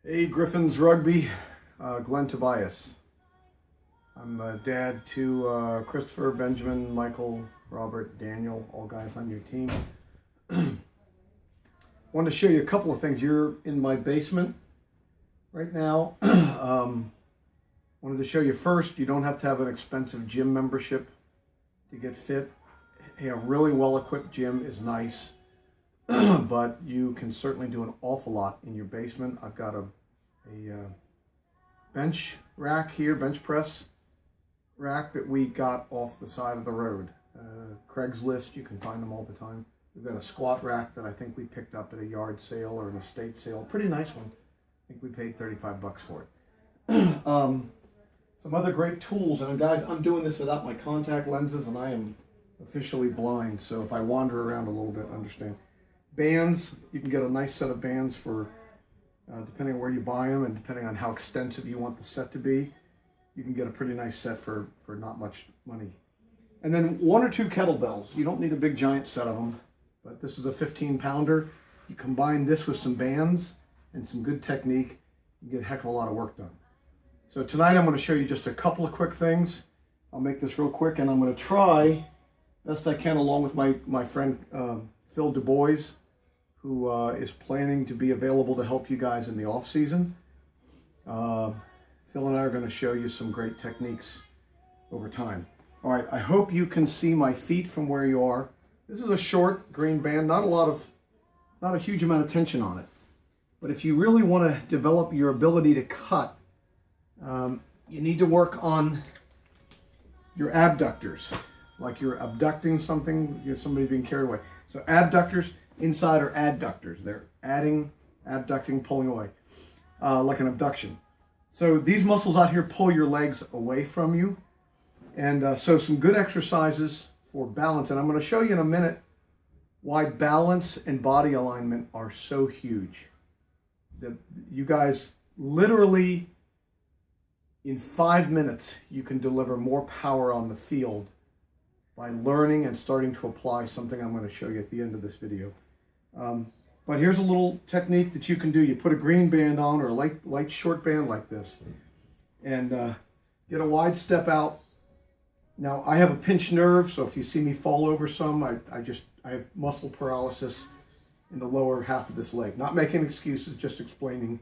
Hey, Griffin's Rugby, Glenn Tobias. I'm dad to Christopher, Benjamin, Michael, Robert, Daniel, all guys on your team. Wanted to show you a couple of things. You're in my basement right now. Wanted to show you first, you don't have to have an expensive gym membership to get fit. Hey, a really well-equipped gym is nice, but you can certainly do an awful lot in your basement. I've got a bench rack here, bench press rack that we got off the side of the road. Craigslist, you can find them all the time. We've got a squat rack that I think we picked up at a yard sale or an estate sale. Pretty nice one. I think we paid 35 bucks for it. Some other great tools, and guys, I'm doing this without my contact lenses and I am officially blind, so if I wander around a little bit, understand. Bands, you can get a nice set of bands for depending on where you buy them and depending on how extensive you want the set to be, you can get a pretty nice set for not much money. And then 1 or 2 kettlebells. You don't need a big giant set of them, but this is a 15-pounder. You combine this with some bands and some good technique, you get a heck of a lot of work done. So tonight I'm going to show you just a couple of quick things. I'll make this real quick, and I'm going to try best I can along with my friend Phil Du Bois, who is planning to be available to help you guys in the off season. Phil and I are going to show you some great techniques over time. All right, I hope you can see my feet from where you are. This is a short green band, not a huge amount of tension on it. But if you really want to develop your ability to cut, you need to work on your abductors, like you're abducting something, you're somebody being carried away. So abductors inside are adductors. They're adding, abducting, pulling away, like an abduction. So these muscles out here pull your legs away from you. And so some good exercises for balance. And I'm going to show you in a minute why balance and body alignment are so huge. You guys literally, in 5 minutes, you can deliver more power on the field by learning and starting to apply something I'm going to show you at the end of this video. But here's a little technique that you can do. You put a green band on or a light short band like this and get a wide step out. Now I have a pinched nerve, so if you see me fall over some, I have muscle paralysis in the lower half of this leg. Not making excuses, just explaining.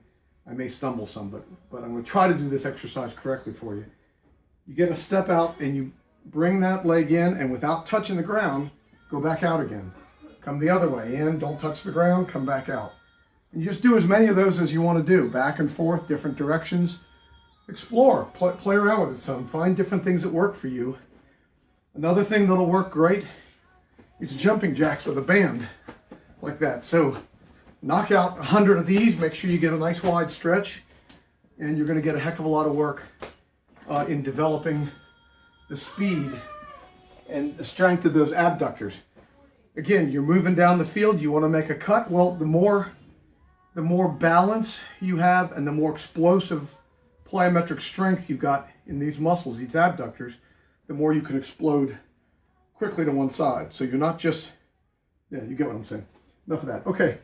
I may stumble some, but I'm going to try to do this exercise correctly for you. You get a step out and you bring that leg in, and without touching the ground, go back out again. Come the other way in, don't touch the ground, come back out. And you just do as many of those as you want to do, back and forth, different directions. Explore, play around with it some, find different things that work for you. Another thing that'll work great is jumping jacks with a band, like that. So knock out 100 of these, make sure you get a nice wide stretch, and you're going to get a heck of a lot of work in developing the speed and the strength of those abductors. Again, you're moving down the field, you want to make a cut. Well, the more balance you have and the more explosive plyometric strength you've got in these muscles, these abductors, the more you can explode quickly to one side. So you're not just, yeah, you get what I'm saying. Enough of that. Okay.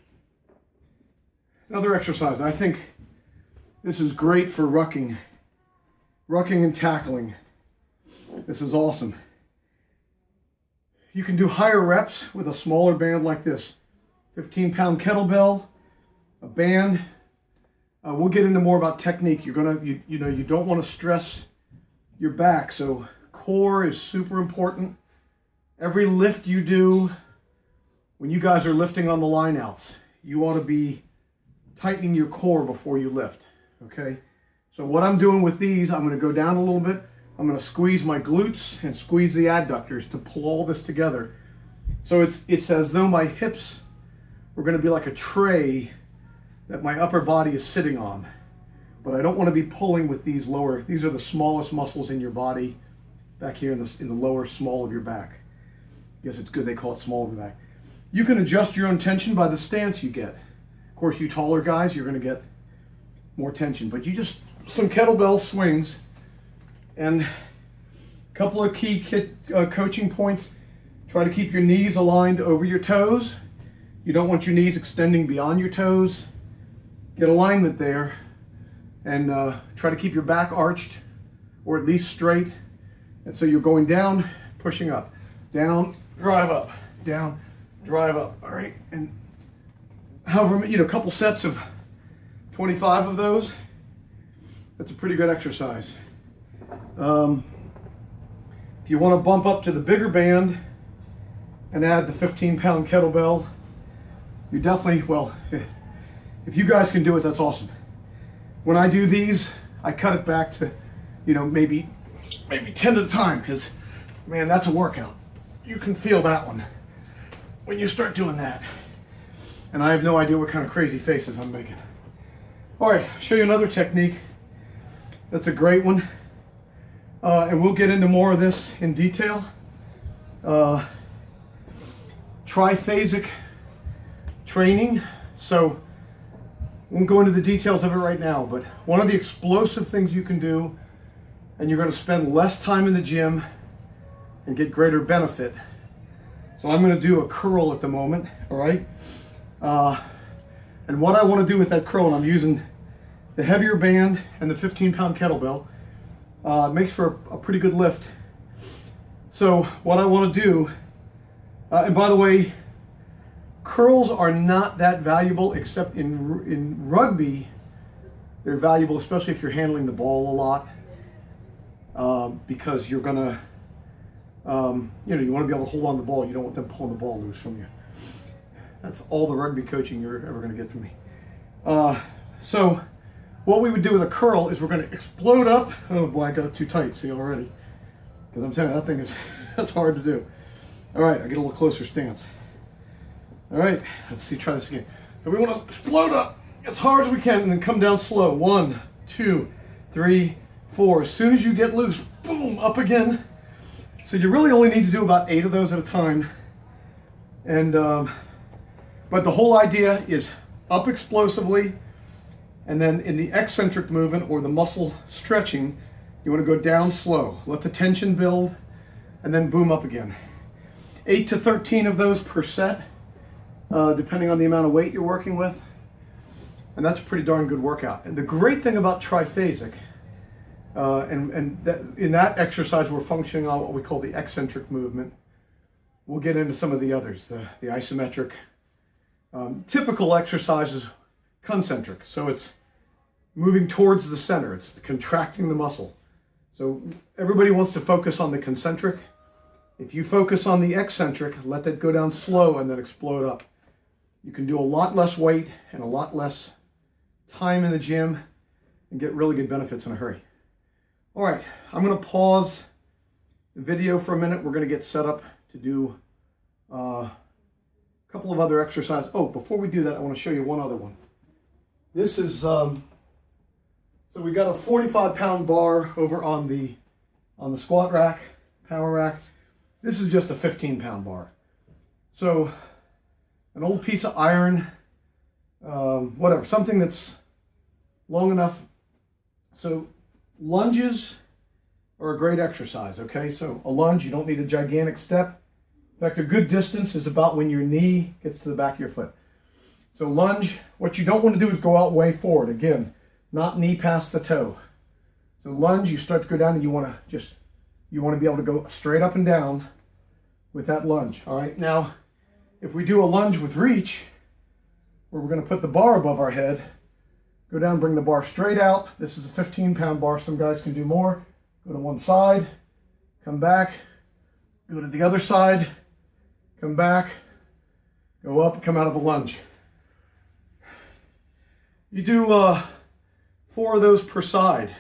Another exercise. I think this is great for rucking and tackling. This is awesome. You can do higher reps with a smaller band like this. 15-pound kettlebell, a band. We'll get into more about technique. You're gonna, you know, you don't want to stress your back, so core is super important. Every lift you do, when you guys are lifting on the line outs, you ought to be tightening your core before you lift. Okay. So what I'm doing with these, I'm going to go down a little bit. I'm going to squeeze my glutes and squeeze the adductors to pull all this together. So it's as though my hips were going to be like a tray that my upper body is sitting on. But I don't want to be pulling with these lower, these are the smallest muscles in your body back here in the lower small of your back. I guess it's good they call it small of your back. You can adjust your own tension by the stance you get. Of course, you taller guys, you're going to get more tension. But you just, some kettlebell swings. And a couple of key coaching points. Try to keep your knees aligned over your toes. You don't want your knees extending beyond your toes. get alignment there, and try to keep your back arched, or at least straight. And so you're going down, pushing up, down, drive up, down, drive up. All right, and however, a couple sets of 25 of those. That's a pretty good exercise. If you want to bump up to the bigger band and add the 15-pound kettlebell, you definitely, well, if you guys can do it, that's awesome. When I do these, I cut it back to, maybe 10 at a time, because, man, that's a workout. You can feel that one when you start doing that. And I have no idea what kind of crazy faces I'm making. All right, I'll show you another technique. That's a great one. And we'll get into more of this in detail. Triphasic training. So, I won't go into the details of it right now, but one of the explosive things you can do, and you're going to spend less time in the gym and get greater benefit. So I'm going to do a curl at the moment, all right? And what I want to do with that curl, and I'm using the heavier band and the 15-pound kettlebell, it makes for a pretty good lift. So what I want to do, and by the way, curls are not that valuable, except in rugby. They're valuable, especially if you're handling the ball a lot, because you're gonna, you want to be able to hold on to the ball. You don't want them pulling the ball loose from you. That's all the rugby coaching you're ever going to get from me. So what we would do with a curl is we're going to explode up. Oh boy, I got it too tight, see already. Because I'm telling you, that thing is, that's hard to do. All right, I get a little closer stance. All right, let's see, try this again. So we want to explode up as hard as we can and then come down slow. 1, 2, 3, 4. As soon as you get loose, boom, up again. So you really only need to do about 8 of those at a time. And, but the whole idea is up explosively, and then in the eccentric movement or the muscle stretching, you want to go down slow. Let the tension build, and then boom up again. 8 to 13 of those per set, depending on the amount of weight you're working with. And that's a pretty darn good workout. And the great thing about triphasic, in that exercise we're functioning on what we call the eccentric movement. We'll get into some of the others, the isometric. Typical exercise is concentric, so it's moving towards the center. It's contracting the muscle. So everybody wants to focus on the concentric. If you focus on the eccentric, let that go down slow and then explode up. You can do a lot less weight and a lot less time in the gym and get really good benefits in a hurry. All right, I'm going to pause the video for a minute. We're going to get set up to do a couple of other exercises. Oh, before we do that, I want to show you one other one. This is, so we got a 45-pound bar over on the squat rack, power rack. This is just a 15-pound bar. So an old piece of iron, whatever, something that's long enough. So lunges are a great exercise, okay? So a lunge, you don't need a gigantic step. In fact, a good distance is about when your knee gets to the back of your foot. So lunge, what you don't want to do is go out way forward. Again, not knee past the toe. So lunge, you start to go down and you want to be able to go straight up and down with that lunge. All right, now, if we do a lunge with reach, where we're going to put the bar above our head, go down, bring the bar straight out. This is a 15-pound bar. Some guys can do more. Go to one side, come back, go to the other side, come back, go up, come out of the lunge. You do 4 of those per side.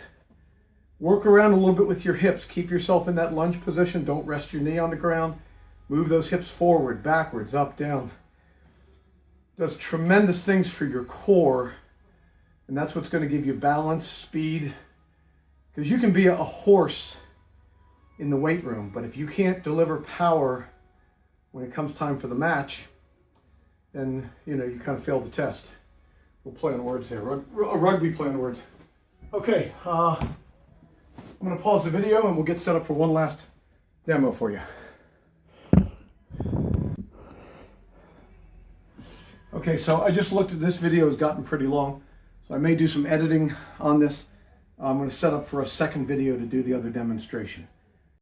Work around a little bit with your hips. Keep yourself in that lunge position. Don't rest your knee on the ground. Move those hips forward, backwards, up, down. Does tremendous things for your core. And that's what's going to give you balance, speed. Because you can be a horse in the weight room, but if you can't deliver power when it comes time for the match, then, you kind of failed the test. We'll play on words here. A rugby play on words. Okay, I'm going to pause the video and we'll get set up for one last demo for you. Okay, so I just looked at this video. It's gotten pretty long. So I may do some editing on this. I'm going to set up for a second video to do the other demonstration.